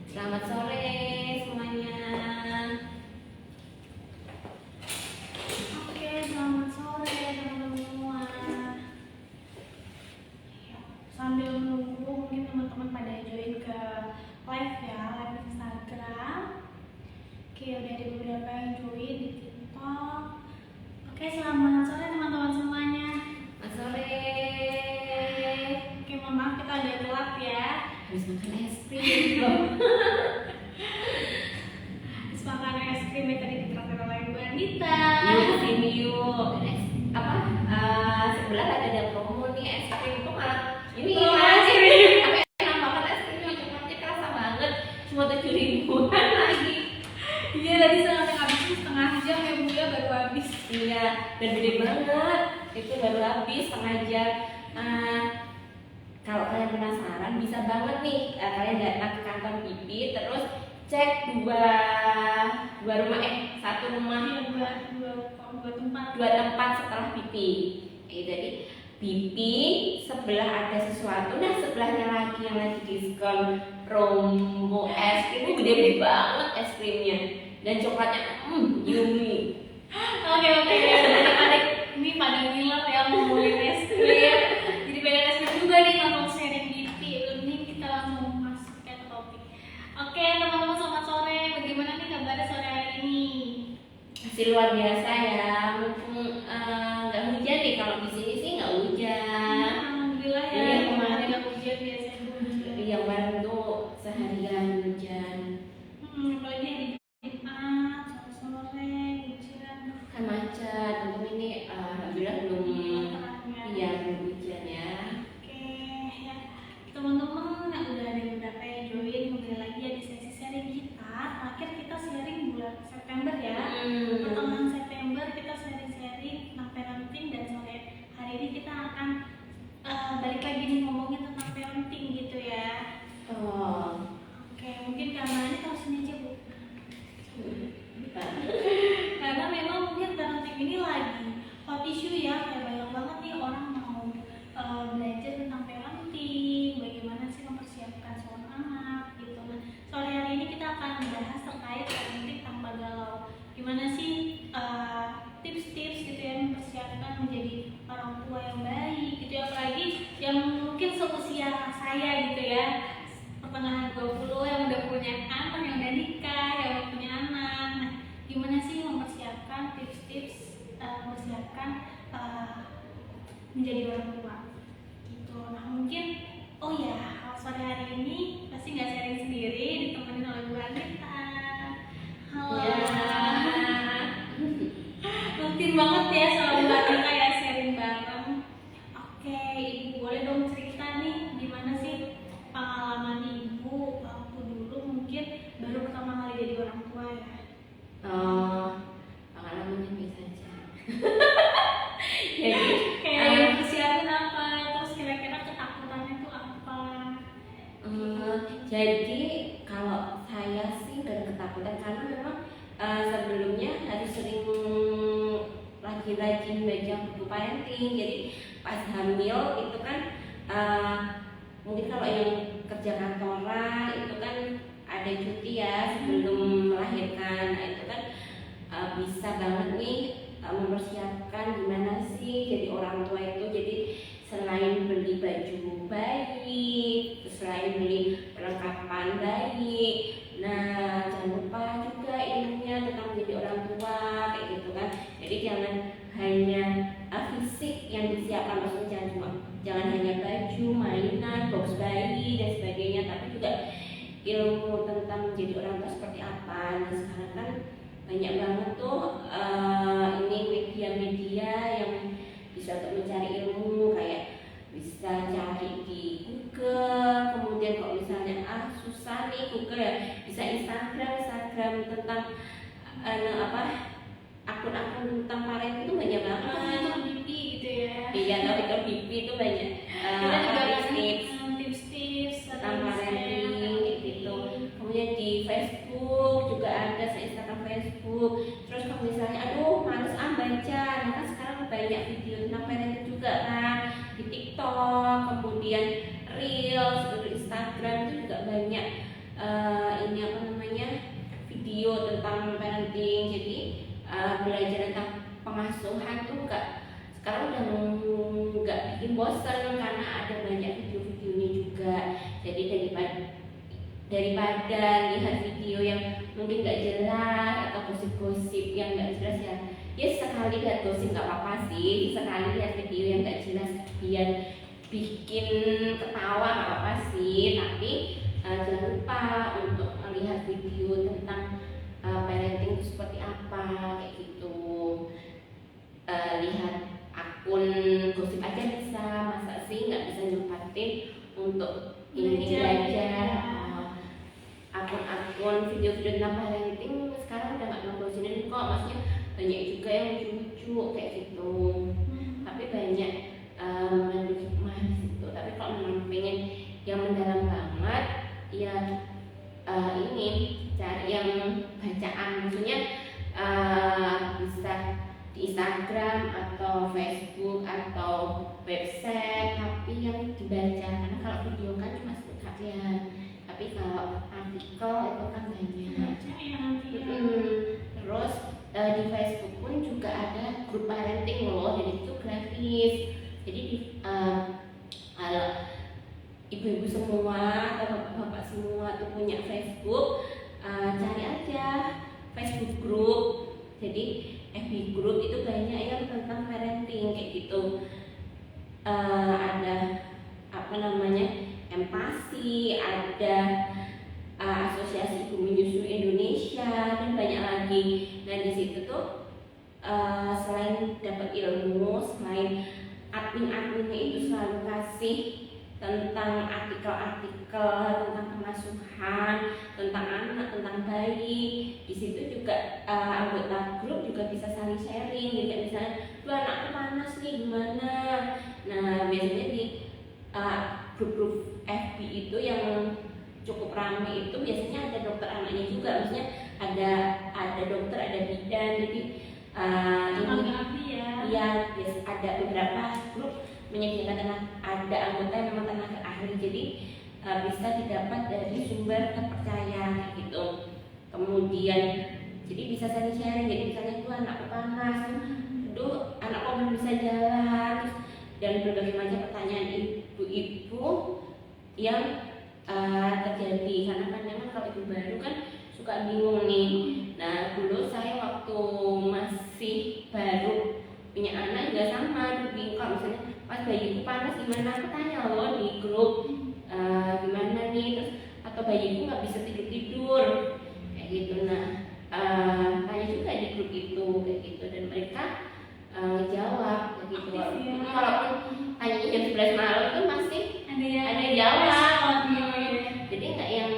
Selamat sore semuanya. Oke, selamat sore teman-teman semua. Sambil menunggu mungkin teman-teman pada join ke live ya, live Instagram. Oke, udah ada beberapa yang join di TikTok. Oke, selamat sore teman-teman semuanya. Selamat sore. Oke, mohon maaf kita agak telat ya. Habis makan es krim. Habis makan es krim yang tadi ditraktir oleh Bu Andita. Yuk sini yuk. Sebelah ada promo nih es krim itu malah ini Oh, es es krim. Tapi enak banget es krimnya, cukupnya kerasa banget. Cuma 7.000-an lagi. Iya, tadi sampai habis setengah jam ya Bu ya, baru habis. Iya, dan gede banget. Itu baru habis setengah jam. Kalau kalian penasaran bisa banget nih, kalian datang ke kantor Pipi terus cek satu rumah dua tempat setelah Pipi. Jadi Pipi sebelah ada sesuatu, nah sebelahnya lagi yang lagi diskon promo es krim, gede banget es krimnya dan coklatnya yummy. Oke, ini pada ngiler ya ngomongin es krim. Jadi pengen es krim juga nih langsung sharing Pipi. Ini kita langsung masuk ke topik. Oke teman-teman, selamat sore. Bagaimana nih kabarnya sore hari ini? Masih luar biasa ya, mumpung nggak hujan nih. Kalau di sini sih nggak hujan. Alhamdulillah ya. Iya, kemarin nggak hujan biasanya hujan. yang baru tuh seharian hujan. Apalagi hari Jumat sore hujan. Kan macet. Untuk ini alhamdulillah belum hujan ya. Oke ya, teman-teman yang udah ada beberapa yang join, kembali lagi ya di sesi sharing kita. Terakhir kita sharing bulan September ya. Pertengahan September kita sharing-sharing tentang parenting, dan sore hari ini kita akan balik lagi nih ngomongin tentang parenting gitu ya. Oke, mungkin karena ini tahu sini aja Bu. Karena memang mungkin parenting ini lagi hot issue ya, kayak banyak banget nih orang mau belajar tentang parenting, bagaimana sih mempersiapkan seorang anak gitu. Nah, sore hari ini kita akan membahas terkait parenting tanpa galau. Gimana sih tips-tips gitu ya mempersiapkan menjadi orang tua yang baik gitu ya, apalagi yang mungkin seusia saya gitu ya, pertengahan 20 yang udah punya anak, yang udah nikah, yang udah punya anak. Nah, gimana sih mempersiapkan tips-tips mempersiapkan menjadi orang tua gitu. Nah mungkin sore hari ini pasti nggak sharing sendiri, ditemenin oleh Bu Anita. Halo. Ya. Rutin banget ya sama Bu Anita ya sharing bareng. Oke, Ibu boleh dong cerita nih gimana sih pengalaman Ibu waktu dulu mungkin baru pertama kali jadi orang tua ya? Pengalamannya biasa aja. Jadi Kayak persiapin apa, terus kira-kira ketakutannya tuh apa? jadi kalau saya sih nggak ada ketakutan karena memang sebelumnya harus sering rajin-rajin baca buku parenting. Jadi pas hamil itu kan mungkin kalau yang kerja kantoran itu kan ada cuti ya sebelum melahirkan. Nah, itu kan bisa banget nih mempersiapkan gimana sih jadi orang tua itu. Jadi selain beli baju bayi, selain beli perlengkapan bayi, nah jangan lupa juga ilmunya tentang menjadi orang tua kayak gitu kan. Jadi jangan hanya fisik yang disiapkan, maksudnya jangan hanya baju, mainan, box bayi dan sebagainya, tapi juga ilmu tentang menjadi orang tua seperti apa. Nah sekarang kan banyak banget tuh ini media-media yang bisa untuk mencari ilmu, kayak bisa cari di Google. Kemudian kalau misalnya susah nih Google ya, bisa Instagram tentang akun-akun tentang parenting itu banyak banget. Tentang Bibi gitu ya. Iya, tapi Bibi itu banyak Kita juga tips tentang parenting gitu. Kemudian di Facebook juga ada, Instagram Facebook. Terus kalau misalnya males baca, nah kan sekarang banyak video tentang parenting juga kan di TikTok, kemudian Reels, di Instagram itu juga banyak video tentang parenting. Jadi belajar tentang pengasuhan tuh sekarang udah nggak bikin bosan karena ada banyak video-videonya juga. Jadi daripada lihat video yang mungkin nggak jelas atau gosip-gosip yang nggak jelas, ya sekali lihat gosip nggak apa-apa sih, sekali lihat video yang nggak jelas biar bikin ketawa nggak apa-apa sih, tapi jangan lupa untuk melihat video tentang parenting itu seperti apa kayak gitu. Lihat akun gosip aja bisa, masa sih nggak bisa nyempatin untuk ini belajar. Akun video-video tentang parenting sekarang udah nggak ngebosenin kok, maksudnya banyak juga yang lucu-lucu kayak gitu. Tapi banyak mengandung hikmah di situ. Tapi kalau memang pengen yang mendalam banget, ya ini cari yang bacaan, maksudnya bisa di Instagram atau Facebook atau website, tapi yang dibaca. Karena kalau video kan cuma sebentar ya, tapi kalau artikel itu kan banyak. Terus di Facebook pun juga ada grup parenting loh, jadi itu gratis. Jadi kalau ibu-ibu semua atau bapak-bapak semua tuh punya Facebook, cari aja Facebook group. Jadi FB group itu banyak yang tentang parenting kayak gitu. Ada apa namanya, empati, ada asosiasi ibu menyusui Indonesia, dan banyak lagi. Nah di situ tuh selain dapat ilmu, selain admin-adminnya itu selalu kasih tentang artikel-artikel tentang pengasuhan, tentang anak, tentang bayi. Di situ juga anggota grup juga bisa saling sharing. Jadi misalnya, "Duh, anakku panas nih, gimana?" Nah biasanya di grup-grup FB itu yang cukup ramai itu biasanya ada dokter anaknya juga, maksudnya ada dokter, ada bidan. Jadi iya, ada beberapa grup menyediakan ada anggota yang memang tenaga ahli, jadi bisa didapat dari sumber terpercaya gitu. Kemudian jadi bisa saling sharing. Jadi misalnya, "Tuh anakku panas, aduh anakku belum bisa jalan," dan berbagai macam pertanyaan ibu-ibu yang terjadi. Karena kan memang kalau ibu baru kan suka bingung nih. Nah dulu saya waktu masih baru punya anak juga sama, bingung. Kalau misalnya pas bayiku panas gimana, aku tanya loh di grup, gimana nih, terus atau bayiku nggak bisa tidur kayak gitu. Nah tanya juga di grup itu kayak gitu, dan mereka ngejawab kayak gitu. Walaupun tanya jam 11 malam itu masih ada yang jawab. Jadi nggak yang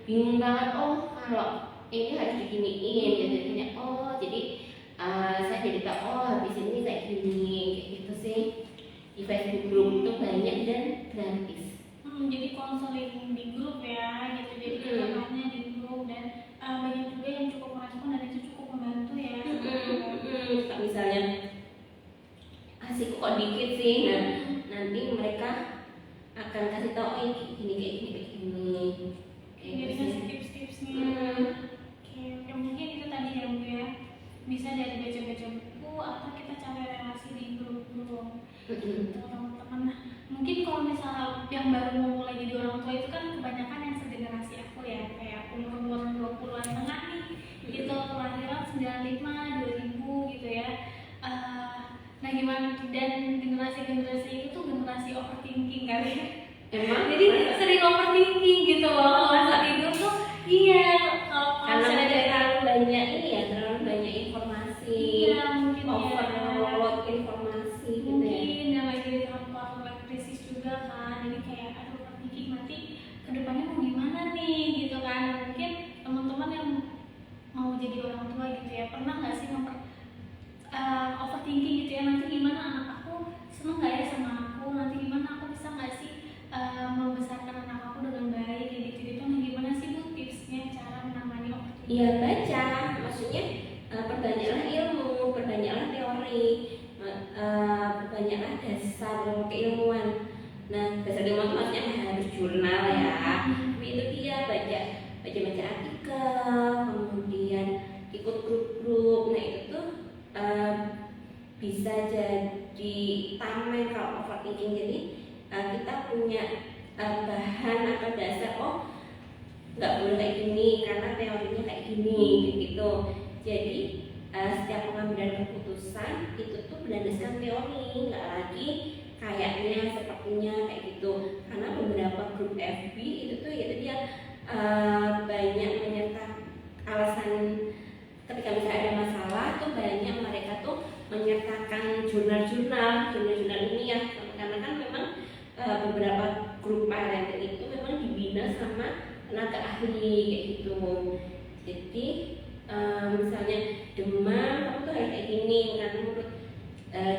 bingung banget, oh kalau ini harus diginiin, jadinya oh jadi saya jadi tahu, oh habis ini kayak gini kayak gitu sih. Di Facebook group itu banyak dan gratis. Jadi konseling di grup ya gitu, jadi kedepannya di grup, dan banyak juga yang cukup merespon dan itu cukup membantu ya. Misalnya asik kok dikit sih, nah nanti mereka akan kasih tahu ini gini kayak gini kayak gini. Jadi kasih tips-tipsnya. Oke, mungkin itu tadi ya Bu ya. Bisa dari baca-baca buku atau kita cari relasi di grup-grup teman-teman. Nah, mungkin kalau misalnya yang baru mau mulai jadi orang tua itu kan kebanyakan yang segenerasi aku ya, kayak umur 20-an tengah nih gitu, kelahiran 95, 2000 gitu ya. Nah gimana, dan generasi itu tuh generasi overthinking kali ya. Emang? Jadi sering overthinking gitu loh, masa tidur tuh karena terlalu banyak ini ya, terlalu banyak informasi. Iya, mungkin overload informasi gitu ya. Mungkin dan lagi terlalu krisis juga kan, jadi kayak aduh overthinking nanti kedepannya mau gimana nih gitu kan. Dan mungkin teman-teman yang mau jadi orang tua gitu ya, pernah nggak sih overthinking gitu ya, nanti gimana anak aku, seneng nggak ya sama aku, nanti gimana aku bisa nggak sih membesarkan anak aku dengan baik kayak gitu. Nah gimana sih Bu tipsnya cara menangani overthinking? Iya, baca, maksudnya perbanyaklah ilmu, perbanyaklah teori, perbanyaklah dasar keilmuan. Nah dasar ilmuwan maksudnya harus jurnal ya, tapi itu dia baca artikel, kemudian punya bahan atau dasar, oh nggak boleh kayak gini karena teorinya kayak gini gitu. Jadi setiap pengambilan keputusan itu tuh berdasarkan teori, nggak lagi kayaknya sepertinya kayak gitu. Karena beberapa grup FB itu tuh ya dia banyak menyertakan alasan ketika misalnya ada masalah tuh banyak mereka tuh menyertakan jurnal-jurnal ilmiah karena kan memang beberapa grup parenting itu memang dibina sama tenaga ahli kayak gitu. Jadi misalnya demam kamu tuh harus kayak gini karena menurut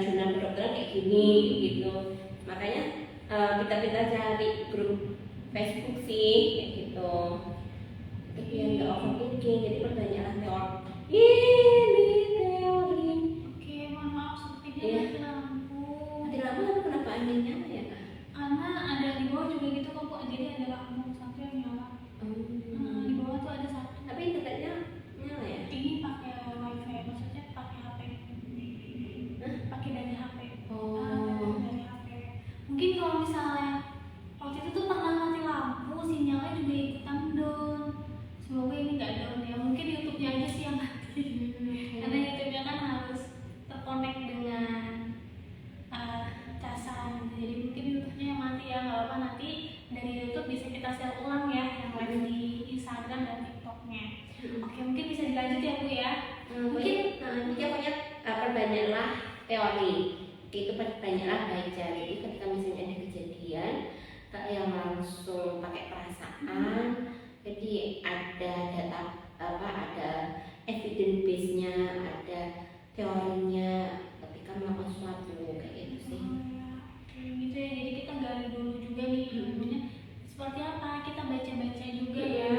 jurnal kedokteran kayak gini gitu. Makanya kita cari grup Facebook sih kayak gitu. Tapi yang nggak overthinking, jadi perbanyaklah teori. Ini teori. Oke, mohon maaf sepertinya mati lampu. Mati lampu tapi kenapa anginnya nyala ya kak? Karena ada di bawah juga gitu kok Bu, jadi ada lampu satu yang nyala. Di bawah tuh ada satu. Tapi internetnya nyala ya? Ini pakai wifi, maksudnya pakai HP. Pakai dari HP. Dari HP. Mungkin kalau misalnya waktu itu tuh pernah mati lampu, sinyalnya juga ikutan down. Semoga ini nggak down ya. Mungkin YouTube-nya aja sih yang mati. Karena YouTube-nya kan harus terkonek dengan casan. Jadi mungkin YouTube-nya yang mati ya. Nggak apa-apa, nanti dari YouTube bisa kita share ulang ya yang live di Instagram dan TikTok-nya. Oke, mungkin bisa dilanjut ya Bu ya. Mungkin pokoknya perbanyaklah teori, itu perbanyaklah baca. Jadi ketika misalnya ada kejadian tak yang langsung pakai perasaan, jadi ada data ada evidence base-nya, ada teorinya ketika melakukan sesuatu kayak gitu sih. Gitu ya, jadi kita gali dulu juga nih ilmunya seperti apa, kita baca-baca juga ya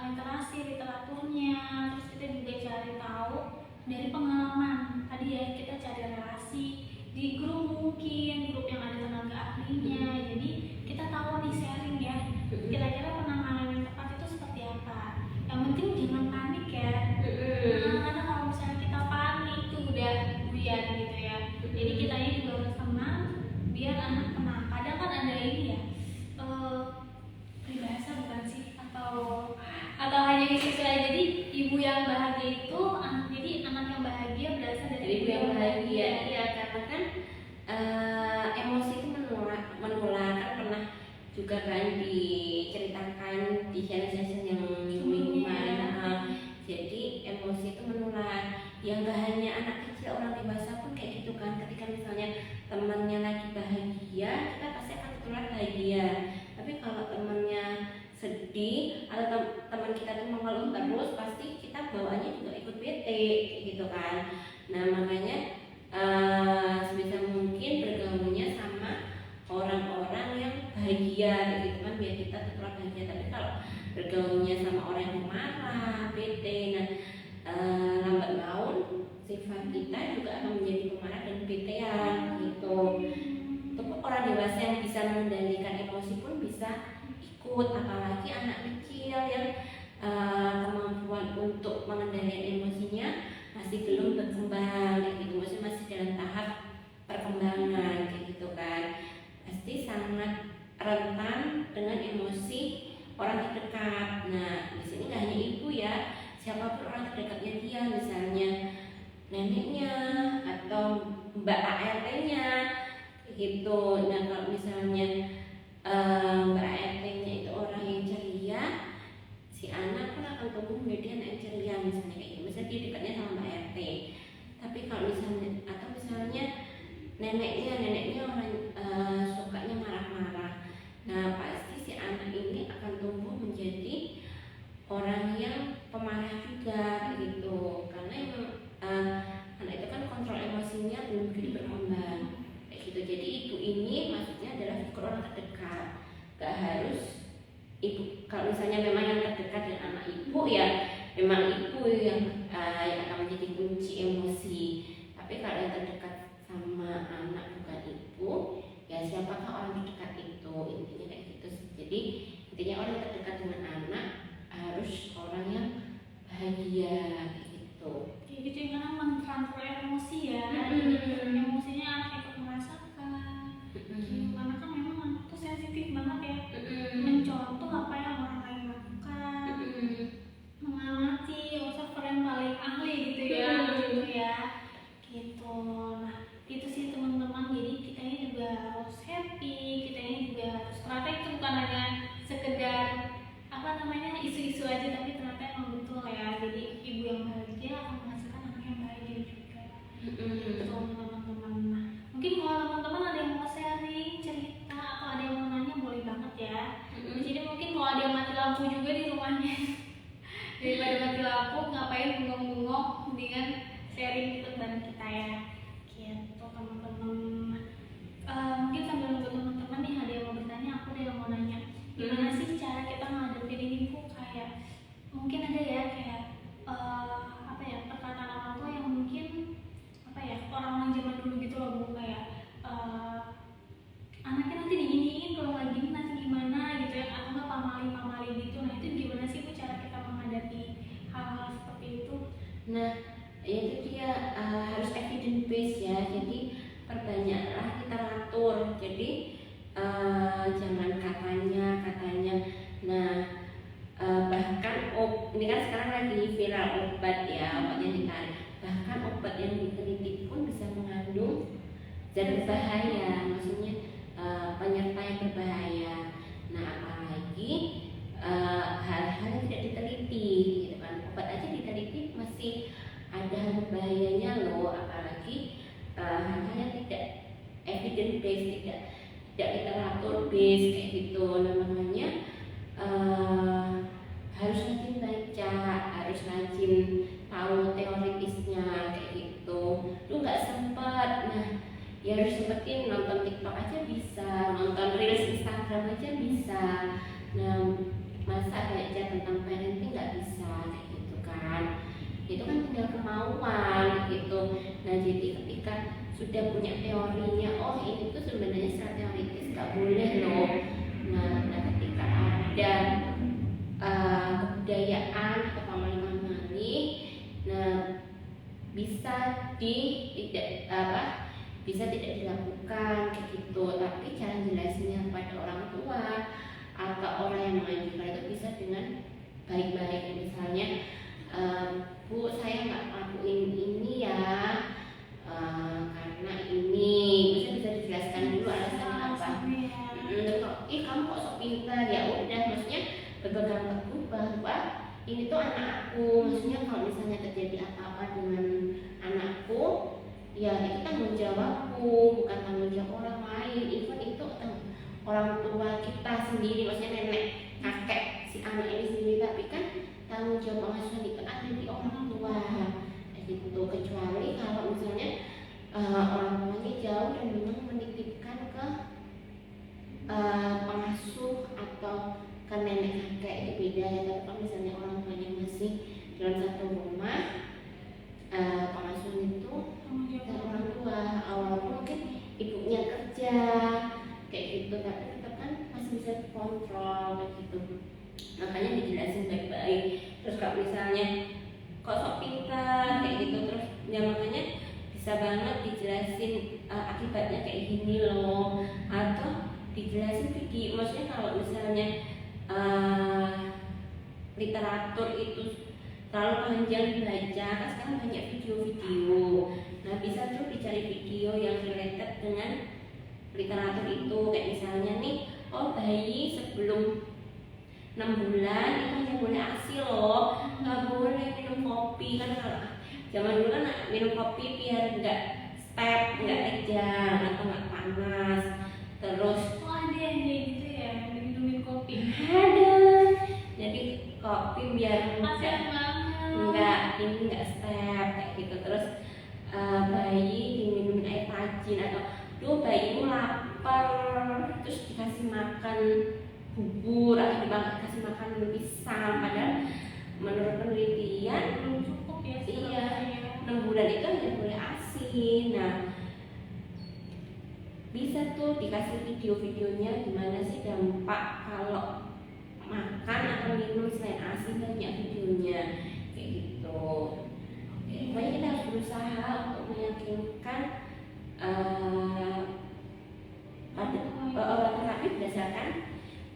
literasi literaturnya, terus kita juga cari tahu dari pengalaman tadi ya, kita cari relasi di grup, mungkin grup yang ada tenaga ahlinya, jadi kita tahu nih sharing ya kira-kira penanganan yang tepat itu seperti apa. Yang penting jangan panik ya. Karena kalau misalnya kita panik tuh udah buyar gitu ya, jadi kitanya juga harus tenang biar anak tenang. Kadang kan ada ini ya peribahasa bukan sih, atau hanya istilah, jadi ibu yang bahagia itu jadi anak yang bahagia berasal dari ibu yang bahagia ya, karena kan emosi itu menular kan pernah juga kan diceritakan di channel yang minggu kemarin. Jadi emosi itu menular ya, nggak hanya anak kecil, orang dewasa pun kayak gitu kan. Ketika misalnya temannya lagi bahagia, kita pasti akan tertular bahagia. Tapi kalau temannya sedih atau teman kita tuh mengeluh terus, pasti kita bawaannya juga ikut bete gitu kan. Nah makanya sebisa mungkin bergaulnya sama orang-orang yang bahagia gitu kan, biar kita tertular bahagia. Tapi kalau bergaulnya sama orang yang marah, bete, nah lambat laun sifat kita juga akan menjadi pemarah dan betean gitu. Untuk orang dewasa yang bisa mengendalikan emosi pun bisa ikut, apalagi anak kecil yang kemampuan untuk mengendalikan emosinya masih belum berkembang kayak gitu, maksudnya masih dalam tahap perkembangan kayak gitu kan, pasti sangat rentan dengan emosi orang terdekat. Nah di sini nggak hanya ibu ya, siapapun orang terdekatnya dia, misalnya neneknya atau mbak ART-nya gitu. Nah kalau misalnya mbak ART-nya itu orang yang ceria, si anak pun akan tumbuh menjadi anak yang ceria misalnya kayak gitu. Misalnya dia dekatnya sama mbak ART, tapi kalau misalnya atau misalnya neneknya orang sukanya marah-marah, nah pasti si anak ini akan tumbuh menjadi orang yang pemarah juga gitu. Karena emang anak itu kan kontrol emosinya belum begitu berkembang kayak gitu. Jadi ibu ini maksudnya adalah figur orang terdekat, gak harus ibu. Kalau misalnya memang yang terdekat dengan anak ibu ya memang ibu yang akan menjadi kunci emosi. Tapi kalau yang terdekat sama anak bukan ibu, ya siapakah orang terdekat itu, intinya kayak gitu. Jadi intinya orang yang terdekat dengan anak harus orang yang bahagia gitu. Kayak gitu ya, karena mentransfer emosi ya. Emosinya anak ikut merasakan. Karena kan memang anak tuh sensitif lampu juga di rumahnya. Daripada mati lampu ngapain bengong-bengong, mendingan sharing gitu bareng kita ya gitu teman-teman. Mungkin sambil nunggu teman-teman nih ada yang mau bertanya, aku ada yang mau nanya gimana sih cara kita ngadepin ini Bu, kayak mungkin ada ya kayak apa ya, perkataan orang tua yang mungkin apa ya, orang-orang zaman dulu gitu loh Bu, kayak anaknya nanti diginiin kalau nggak gini nanti gimana gitu ya, atau nggak pamali gitu. Nah itu gimana sih Bu cara kita menghadapi hal-hal seperti itu? Nah, itu dia harus evidence based ya. Jadi perbanyaklah literatur. Jadi jangan katanya. Nah, bahkan ini kan sekarang lagi viral obat ya, obat yang ditarik. Bahkan obat yang diteliti pun bisa mengandung zat berbahaya, maksudnya penyerta yang berbahaya. Nah, apalagi hal-hal yang tidak diteliti, gitu kan. Obat aja diteliti masih ada hal berbahayanya loh, apalagi hal-hal yang tidak evidence based, tidak literatur based kayak gitu. Nah, makanya harus rajin baca, harus rajin tahu teoritisnya kayak gitu. Lu nggak sempat, nah ya harus sempetin nonton TikTok aja bisa, nonton reels Instagram aja bisa. Nah, masa belajar tentang parenting nggak bisa kayak gitu kan? Itu kan tinggal kemauan gitu. Nah, jadi ketika sudah punya teorinya, oh ini tuh sebenarnya secara teoritis nggak boleh loh. Nah ketika ada kebudayaan atau pamali-pamali, nah bisa tidak dilakukan kayak gitu. Tapi cara jelasnya kepada orang tua atau orang yang mengajukan itu bisa dengan baik-baik. Misalnya, Bu, saya nggak lakuin ini ya karena ini, bisa dijelaskan dulu alasannya apa. Kamu kok sok pintar, ya udah, maksudnya berpegang teguh bahwa ini tuh anakku. Maksudnya kalau misalnya terjadi apa-apa dengan anakku, ya itu tanggung jawabku, bukan tanggung jawab orang lain. Even itu orang tua kita sendiri, maksudnya nenek, kakek si anak ini sendiri, tapi kan tanggung jawab pengasuhan itu ada di orang tua gitu. Kecuali kalau misalnya orang tuanya jauh dan memang menitipkan ke pengasuh atau ke nenek kakek, itu beda ya. Tapi kalau misalnya orang tuanya masih dalam satu rumah, pengasuh itu orang tua. Walaupun mungkin ibunya kerja kayak gitu, tapi tetap kan masih bisa dikontrol kayak gitu. Makanya dijelasin baik-baik. Terus kalau misalnya kok sok pintar kayak gitu, terus ya makanya bisa banget dijelasin akibatnya kayak gini loh, atau dijelasin video. Maksudnya kalau misalnya literatur itu terlalu panjang dibaca, kan sekarang banyak video-video. Nah, bisa tuh dicari video yang related dengan literatur itu. Kayak misalnya nih, oh bayi sebelum 6 bulan itu hanya boleh ASI loh, nggak boleh minum kopi. Kan kalau zaman dulu kan minum kopi biar nggak step, nggak kejang atau nggak panas. Terus ada yang kayak gitu ya, minumin kopi. ada, jadi kopi biar nggak step kayak gitu. Terus bayi diminumin air rajin, atau tuh bayimu lapar terus dikasih makan bubur atau dikasih makan pisang, padahal menurut penelitian Belum cukup ya. iya, 6 bulan itu hanya boleh ASI. Nah, bisa tuh dikasih video-videonya gimana sih dampak kalau makan atau minum selain ASI, banyak videonya kayak gitu. Pokoknya kita harus berusaha untuk meyakinkan terapi berdasarkan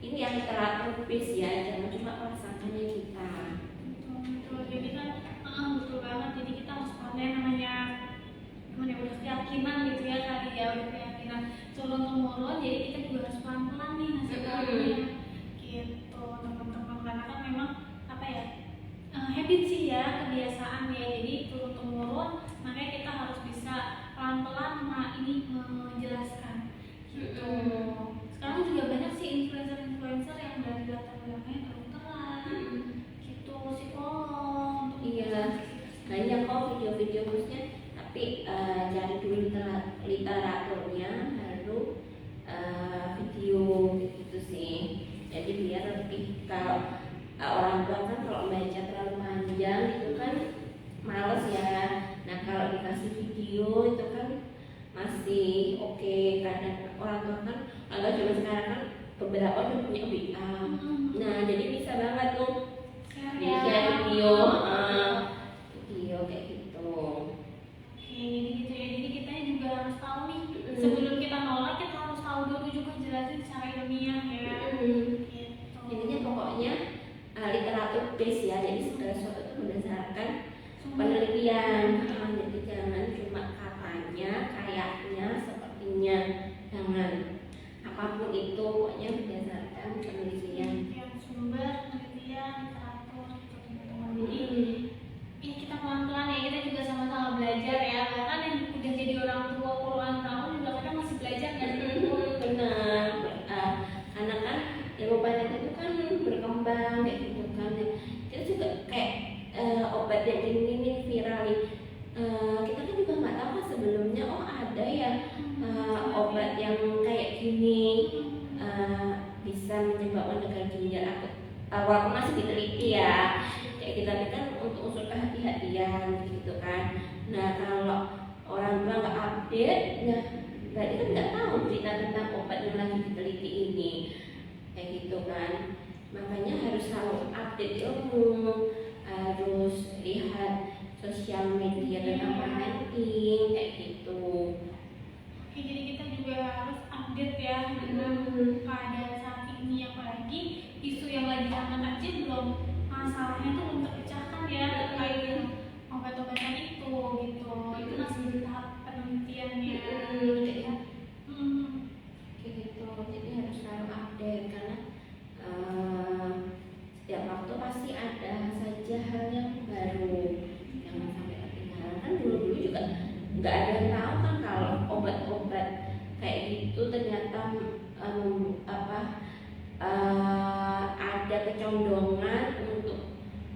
ini yang literatur base ya, jangan cuma prasangkanya kita. Betul. Jadi kan betul banget. Jadi kita harus pandai namanya udah keyakinan gitu ya kali ya, udah keyakinan turun temurun. Jadi kita juga harus pelan-pelan nih ngasih tahunya gitu teman-teman, karena kan memang apa ya, habit sih ya, kebiasaan ya. Jadi turun temurun, makanya kita harus bisa pelan-pelan menjelaskan gitu. Sekarang juga banyak sih influencer yang dari latar belakangnya dokter maksudnya, tapi cari dulu literaturnya, lalu video gitu sih. Jadi biar lebih, kalau orang tua kan kalau baca terlalu panjang itu kan males ya. Nah kalau dikasih video itu kan masih oke. Kadang orang tua kan kalau zaman sekarang kan beberapa udah punya WA. Nah jadi bisa banget tuh share video, video kayak gitu. Oke, jadi gitu ya. Jadi kita juga harus tahu nih, sebelum kita nolak kita harus tahu dulu juga jelasin secara ilmiah ya. Gitu. Intinya pokoknya literatur base ya. Jadi segala sesuatu itu berdasarkan penelitian. Jadi jangan cuma katanya, kayaknya, sepertinya, jangan. Apapun itu pokoknya berdasarkan penelitian. Sumber penelitian, literatur gitu teman-teman. Jadi ini kita pelan-pelan ya, kita juga sama-sama belajar ya. Bahkan yang udah jadi orang tua puluhan tahun juga kadang masih belajar kan. Benar. Karena kan ilmu penelitian itu kan berkembang kayak gitu kan. Kita juga kayak obat yang ini viral nih. Kita kan juga nggak tahu kan sebelumnya, oh ada ya obat yang kayak gini bisa menyebabkan gagal ginjal akut. Walaupun masih diteliti ya, kayak kita kan untuk unsur kehati-hatian gitu kan. Nah kalau orang tua nggak update, nah berarti kan nggak tahu berita tentang obat yang lagi diteliti ini, kayak gitu kan. Makanya harus selalu update ilmu, harus lihat sosial media tentang parenting kayak gitu. Oke, jadi kita juga harus update ya dengan keadaan saat ini, apalagi isu yang lagi hangat aja belum, masalahnya tuh belum terpecahkan ya terkait obat-obatan itu gitu. Itu masih di tahap penelitiannya. Kayak gitu. Jadi harus selalu update karena setiap waktu pasti ada saja hal yang baru. Jangan sampai ketinggalan. Kan dulu-dulu juga nggak ada yang tahu kan kalau obat-obat kayak gitu ternyata ada kecondongan untuk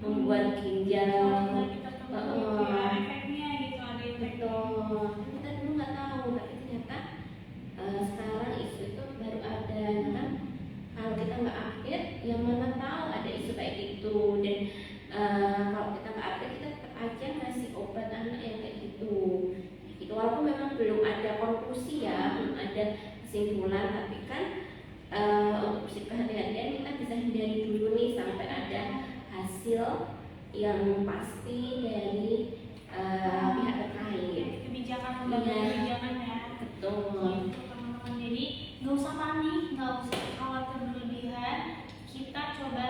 membuat ginjal. Efeknya gitu, ada Betul. Kita dulu nggak tahu, tapi ternyata sekarang isu itu baru ada. Kan kalau kita nggak update, yang mana tahu ada isu kayak gitu. Dan kalau kita nggak update, kita tetap aja ngasih obat anak yang kayak gitu. Itu walaupun memang belum ada konklusi ya, belum ada kesimpulan, tapi kan untuk bersih kehati-hatian kita bisa hindari dulu nih sampai ada hasil yang pasti dari pihak terkait. Kebijakan kebijakan ya. Betul. Gitu teman-teman. Jadi nggak usah panik, nggak usah khawatir berlebihan. Kita coba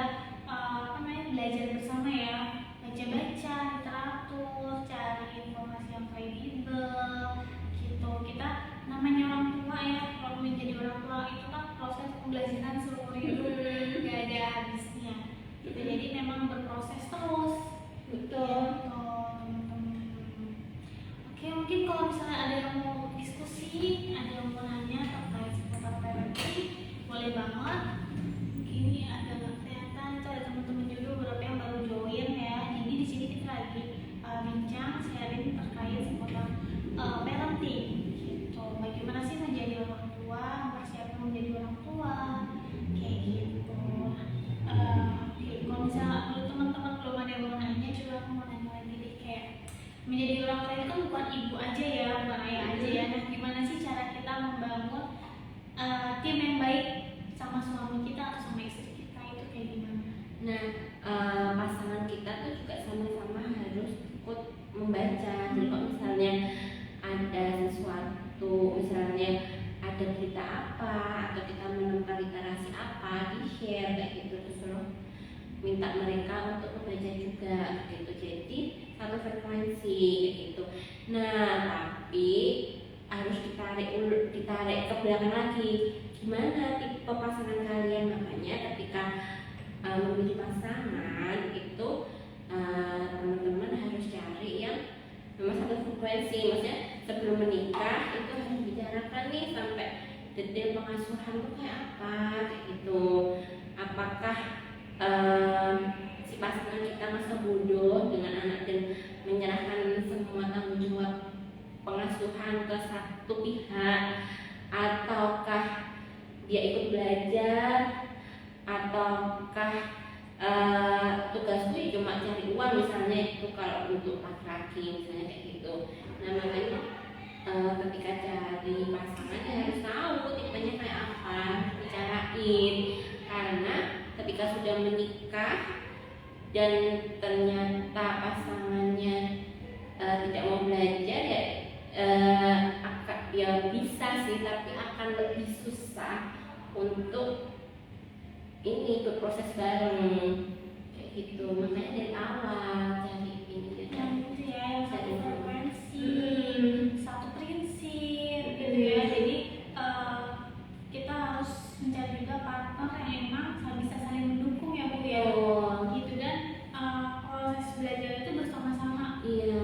belajar bersama ya, baca-baca literatur, cari informasi yang kredibel gitu. Kita namanya orang tua ya, kalau menjadi orang tua itu kan proses pembelajaran seumur hidup, nggak ada habisnya gitu. Jadi memang berproses terus. Betul. Oke, mungkin kalau misalnya ada yang mau diskusi, ada yang mau nanya terkait seputar parenting, boleh banget. Ini ada nggak kelihatan, itu ada teman-teman juga beberapa yang baru join ya. Jadi di sini kita lagi bincang sharing terkait seputar parenting. Gitu. Bagaimana sih menjadi orang tua, mempersiapkan menjadi orang tua, kayak gitu. Oke, kalau misalnya menurut teman-teman belum ada yang mau nanya, coba aku mau nanya lagi deh, kayak menjadi orang tua itu kan bukan ibu aja ya, bukan ayah aja ya. Nah, gimana sih cara kita membangun tim yang baik sama suami kita atau sama istri kita, itu kayak gimana? Nah, pasangan kita tuh juga sama-sama harus ikut membaca. Jadi kalau misalnya ada sesuatu, misalnya ada berita apa atau kita menemukan literasi apa, di share kayak gitu, terus minta mereka untuk membaca juga gitu. Jadi satu frekuensi gitu. Nah, tapi harus ditarik ke belakang lagi. Gimana tipe pasangan kalian? Makanya ketika memilih pasangan itu teman-teman harus cari yang memang satu frekuensi. Maksudnya sebelum menikah itu harus dibicarakan nih sampai detail pengasuhan itu kayak apa, kayak gitu. Apakah si pasangan kita masa bodoh dengan anak dan menyerahkan semua tanggung pengasuhan ke satu pihak, ataukah dia ikut belajar, ataukah tugasku ya cuma cari uang misalnya, itu kalau untuk laki-laki misalnya kayak gitu. Nah makanya ketika cari pasangan ya harus tahu tipenya kayak apa, bicarain, karena ketika sudah menikah dan ternyata pasangannya tidak mau belajar ya bisa sih, tapi akan lebih susah untuk ini ikut proses bareng kayak gitu. Makanya dari awal cari ini gitu ya, yang satu frekuensi, satu prinsip gitu ya. Jadi kita harus mencari juga partner yang emang bisa saling mendukung ya Bu ya. Gitu, dan proses belajar itu bersama-sama. Iya.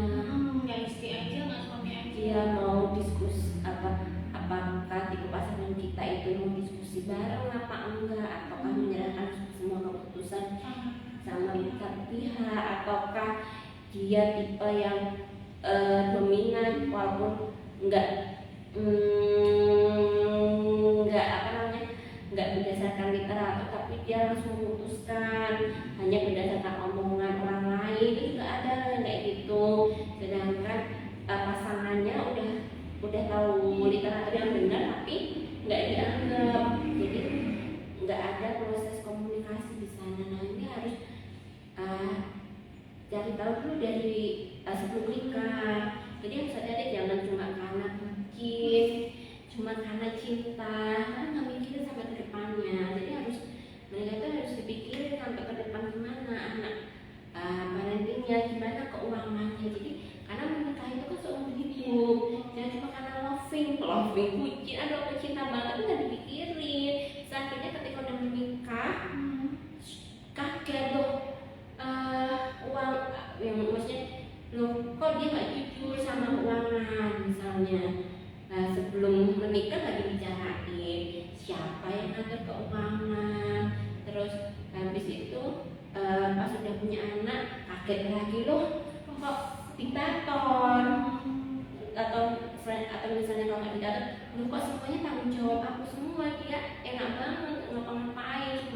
Nggak istri aja, nggak suami aja. Iya, mau diskus apakah tipe pasangan kita itu mau diskusi bareng apa enggak, ataukah menyerahkan semua keputusan sama pihak, ataukah dia tipe yang dominan walaupun enggak apa namanya, enggak berdasarkan literatur, tapi dia langsung memutuskan hanya berdasarkan omongan orang lain. Itu juga ada kayak gitu. Sedangkan pasangannya udah tahu literatur yang benar tapi nggak dianggap, jadi nggak ada proses komunikasi di sana. Nah ini harus cari tahu dulu dari sebelum nikah. Jadi harus hati-hati, jangan cuma karena mungkin cuma karena cinta, karena nggak mikirin sampai ke depannya. Jadi harus mereka itu harus dipikirin sampai ke depan, gimana anak parentingnya, gimana keuangannya. Jadi karena menikah itu kan seumur hidup, jangan cuma karena loving bucin, aduh aku cinta banget, itu nggak dipikirin. Akhirnya ketika udah menikah kaget loh, uang yang maksudnya loh kok dia nggak jujur sama keuangan misalnya. Nah, sebelum menikah nggak dibicarain siapa yang ngatur keuangan, terus habis itu pas sudah punya anak kaget lagi loh kok ditator, atau misalnya kalau nggak ditator, loh kok semuanya tanggung jawab aku semua, dia enak banget ngapa-ngapain,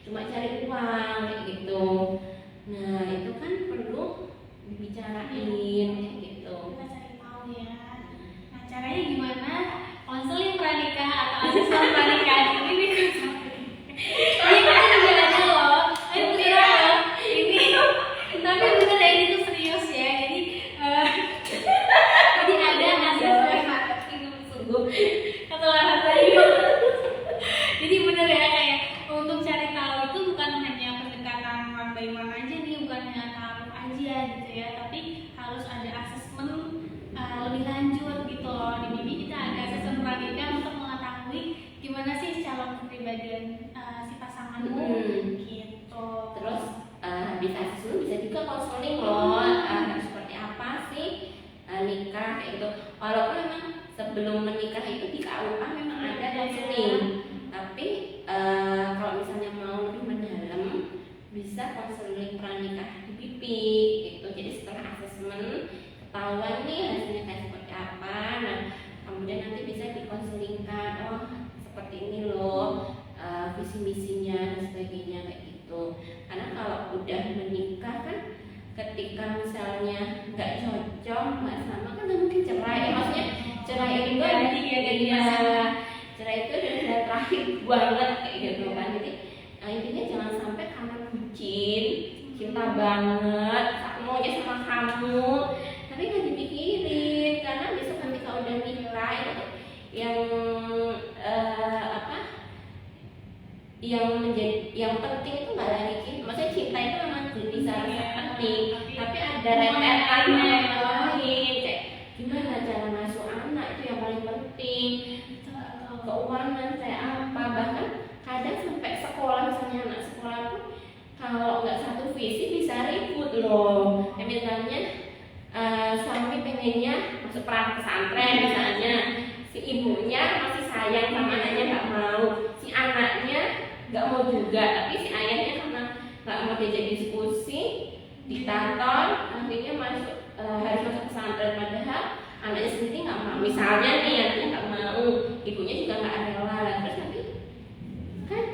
cuma cari uang kayak gitu. Nah itu kan perlu dibicarain kayak gitu. Kita cari tahu ya. Nah caranya gimana? Konseling pranikah atau asisten pernikahan ini ini kan juga ada loh. Ini tapi bener ya, ini tuh serius ya. Jadi ada jadi bener ya, kayak untuk cari tahu itu bukan hanya pendekatan one by one aja nih, bukan hanya taruh aja gitu ya, tapi harus ada asesmen lebih lanjut gitu loh. Di sini kita ada asesmen pranikah untuk mengetahui gimana sih calon kepribadian si pasanganmu gitu. Terus bisa asesmen, bisa juga konseling loh, seperti apa sih nikah kayak gitu. Walaupun memang sebelum menikah itu di KUA memang ada konseling, tapi kalau misalnya mau lebih mendalam bisa konseling pranikah di BP gitu. Jadi setelah asesmen ketahuan nih hasilnya kayak seperti apa, nah kemudian nanti bisa dikonselingkan, oh seperti ini loh visi misinya dan sebagainya kayak gitu. Karena kalau udah menikah kan ketika misalnya nggak cocok, nggak sama, kan nggak mungkin cerai ya, maksudnya cerai itu cerai itu udah terakhir banget kayak gitu kan. Jadi intinya jangan sampai karena bucin, cinta banget, aku maunya sama kamu, tapi nggak dipikirin. Karena besok ketika udah nikah itu yang penting itu nggak lagi, maksudnya cinta itu memang bisa penting, tapi ada rentetannya yang lain, kayak gimana cara ngasuh anak itu yang paling penting, keuangan kayak apa, bahkan kadang sampai sekolah, misalnya anak sekolah pun kalau nggak satu visi bisa ribut loh. Ya, misalnya suami pengennya masuk pesantren misalnya, si ibunya masih sayang sama anaknya nggak mau, si anaknya nggak mau juga, tapi si ayahnya karena nggak mau diajak diskusi, ditator, akhirnya harus masuk pesantren. Padahal anaknya sendiri nggak mau, misalnya nih anaknya nggak mau, ibunya juga nggak rela, terus nanti kan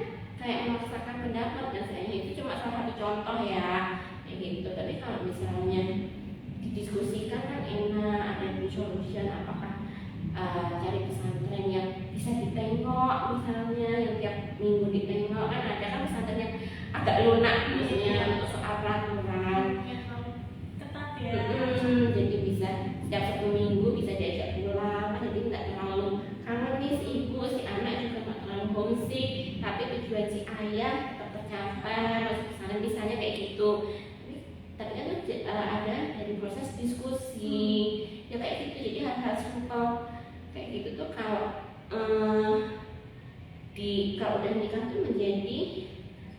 kayak memaksakan pendapat dan sebagainya. Itu cuma salah satu contoh ya kayak gitu. Tapi kalau misalnya didiskusikan kan enak, ada solution. Apakah cari pesantren yang bisa ditengok, misalnya yang tiap minggu ditengok, kan ada kan pesantren yang agak lunak maksudnya untuk soal peraturan. Ketat ya. Jadi bisa setiap 1 minggu bisa diajak pulang, jadi nggak terlalu kangen nih si ibu, si anak juga nggak terlalu homesick, tapi tujuan si ayah tetap tercapai, masuk pesantren misalnya kayak gitu. Tapi kan ada dari proses diskusi ya kayak gitu. Jadi hal-hal simpel kayak gitu tuh kalau kalau udah nikah tuh menjadi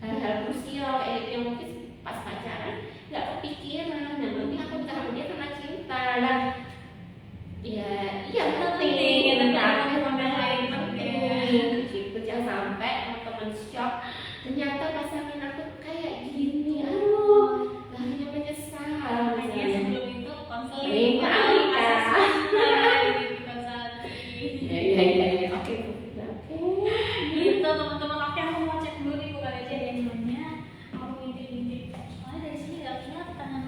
hal-hal krusial kayak gitu yang mungkin pas pacaran nggak kepikiran. Nah mungkin aku nikah sama dia karena cinta lah. Ya iya penting, penting gitu. Jangan sampai teman-teman shock ternyata pasangan aku kayak gini, aduh hanya menyesal. Makanya sebelum itu konseling. Iya. Oke. Gitu teman-teman. Oke, aku mau cek dulu nih bukan aja ada yang nanya. Aku ngintip-ngintip. Soalnya dari sini nggak kelihatan.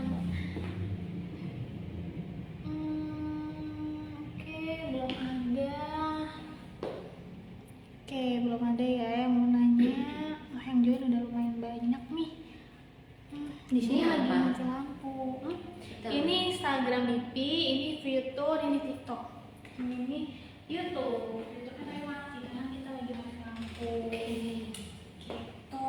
Oke, belum ada ya yang mau nanya. Oh, yang join udah lumayan banyak nih. Di sini Ini lagi apa? mati lampu. Ini Instagram DP, ini Fitur, ini TikTok. Ini YouTube. YouTube kan lewat karena kita lagi mati lampu. Gitu.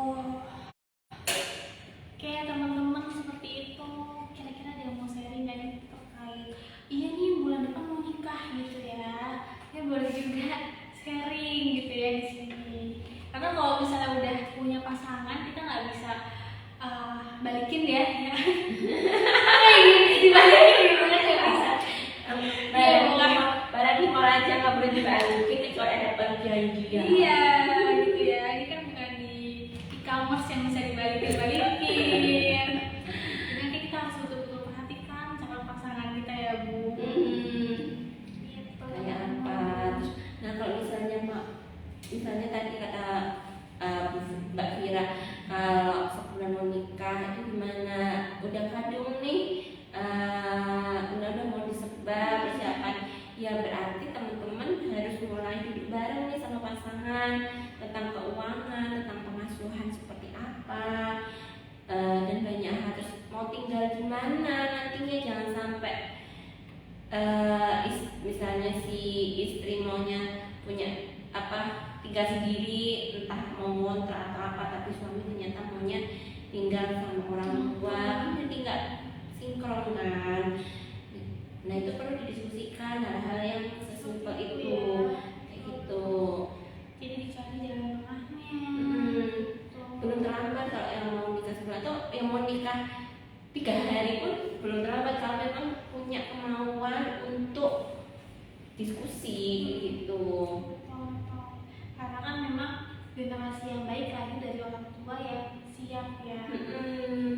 Oke teman-teman, seperti itu. Kira-kira ada yang mau sharing nggak nih terkait? Iya nih bulan depan mau nikah gitu ya. Ya boleh juga sharing gitu ya di sini. Karena kalau misalnya udah punya pasangan kita nggak bisa balikin ya. Dibalikin gimana nggak bisa. Apalagi mau aja nggak boleh dibalikin kalau ada perjanjian. Iya gitu ya. Ini kan bukan di e-commerce yang bisa dibalikin. Jadi kita harus betul-betul perhatikan calon pasangan kita ya Bu. Gitu. Kayak apa? Terus, nah kalau misalnya tadi kata Mbak Fira, kalau sebulan mau nikah itu gimana? Udah kadung nih, udah mau disebar persiapan. Ya berarti teman-teman harus mulai duduk bareng nih sama pasangan tentang keuangan, tentang pengasuhan seperti apa, dan banyak harus mau tinggal di mana nantinya. Jangan sampai misalnya si istri maunya punya tinggal sendiri, entah mau ngontrak atau apa, tapi suami ternyata maunya tinggal sama orang tua, kan jadi nggak sinkron kan. Nah itu perlu didiskusikan hal-hal yang sesimpel itu kayak gitu. Jadi dicari jalan tengahnya. Belum terlambat kalau yang mau nikah sebulan atau yang mau nikah 3 hari pun belum terlambat kalau memang punya kemauan untuk diskusi gitu. Karena kan memang generasi yang baik lagi dari orang tua yang siap ya.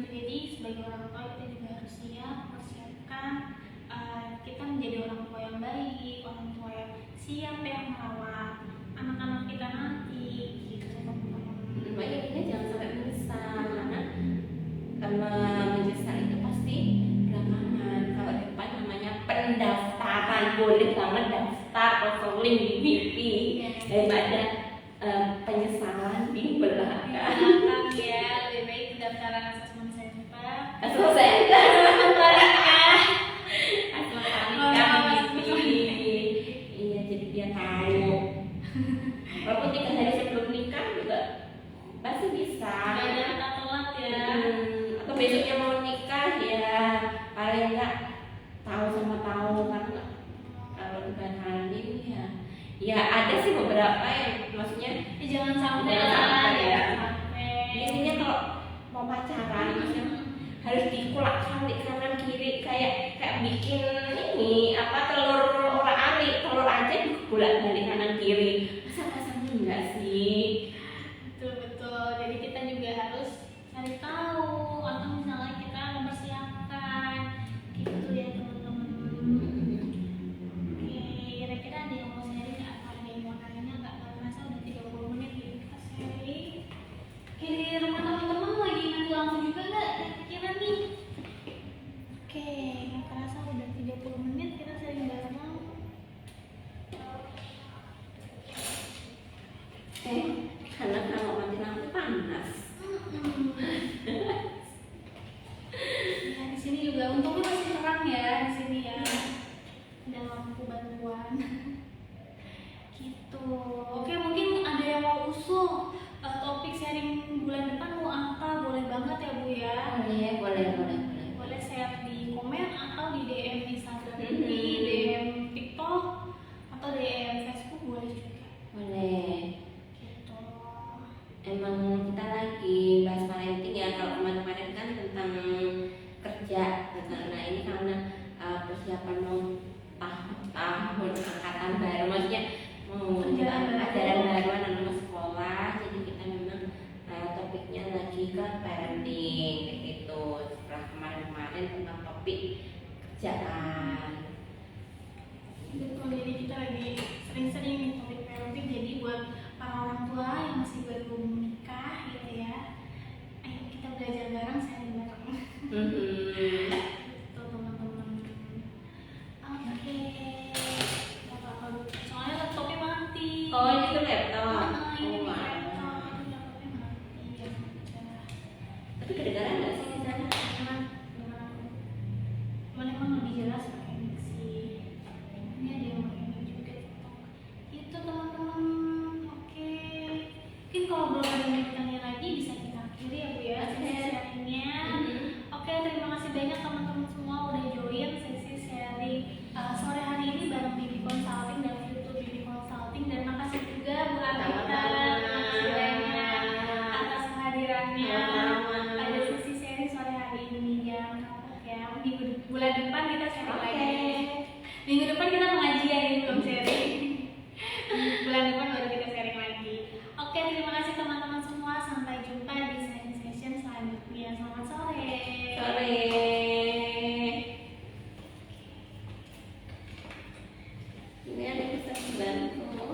Jadi sebagai orang tua kita juga harus siap persiapkan kita menjadi orang tua yang baik, orang tua yang siap yang merawat anak-anak kita nanti gitu teman-teman. Makanya kita jangan sampai menyesal, karena menyesal itu pasti belakangan. Kalau depan namanya pendaftaran, boleh banget daftar konseling di BP daripada penyesalan di belakang. Ya lebih baik pendaftaran asesmen center. Asal saya iya, jadi dia tahu. Walaupun 3 hari sebelum nikah juga pasti bisa. Jangan telat ya. Atau besoknya mau nikah ya paling enggak tahu sama tahu kan. Kalau bukan Halim ya ada sih beberapa yang maksudnya Jangan sampai ya. Intinya kalau mau pacaran maksudnya harus dikulak-kalik kanan kiri kayak bikin telur ora-arik, telur aja dibolak-balik kanan kiri. Masa pasangan enggak sih? Betul. Jadi kita juga harus cari tahu atau misalnya kita mempersiapkan gitu ya teman-teman. Boleh share di komen atau di DM Instagram, Mhm. di DM TikTok atau DM Facebook boleh juga. Boleh. Gitu. Emang kita lagi bahas parenting ya. Kalau kemarin-kemarin kan tentang kerja. Nah ini karena persiapan mau tahun angkatan baru, maksudnya mau ajaran baru anak-anak sekolah. Jadi kita memang topiknya lagi ke parenting kayak gitu. Setelah kemarin-kemarin tentang topik kerjaan. Betul, jadi kita lagi sering-sering nih topik parenting. Jadi buat para orang tua yang masih baru menikah gitu ya, ayo kita belajar bareng, sharing bareng. Gitu teman-teman. Oke. Gak apa-apa, soalnya laptopnya mati. Oh ini tuh laptop. Ini Oh, laptop, tapi laptopnya mati ya udah. tapi kedengaran nggak sih di sana? Cuman emang lebih jelas pakai mic sih. Ini ada yang pakai mic juga TikTok. Itu teman-teman. Oke. Mungkin kalau belum ada yang bertanya lagi bisa kita akhiri ya Bu ya sesi sharingnya. Oke, terima kasih banyak teman-teman semua udah join sesi sharing sore hari ini bareng Bibi Consulting dan YouTube Bibi Consulting, dan makasih juga Bu Anita atas kehadirannya pada sesi sharing sore hari ini. Jangan kapok ya, bulan depan kita sharing lagi. Minggu depan kita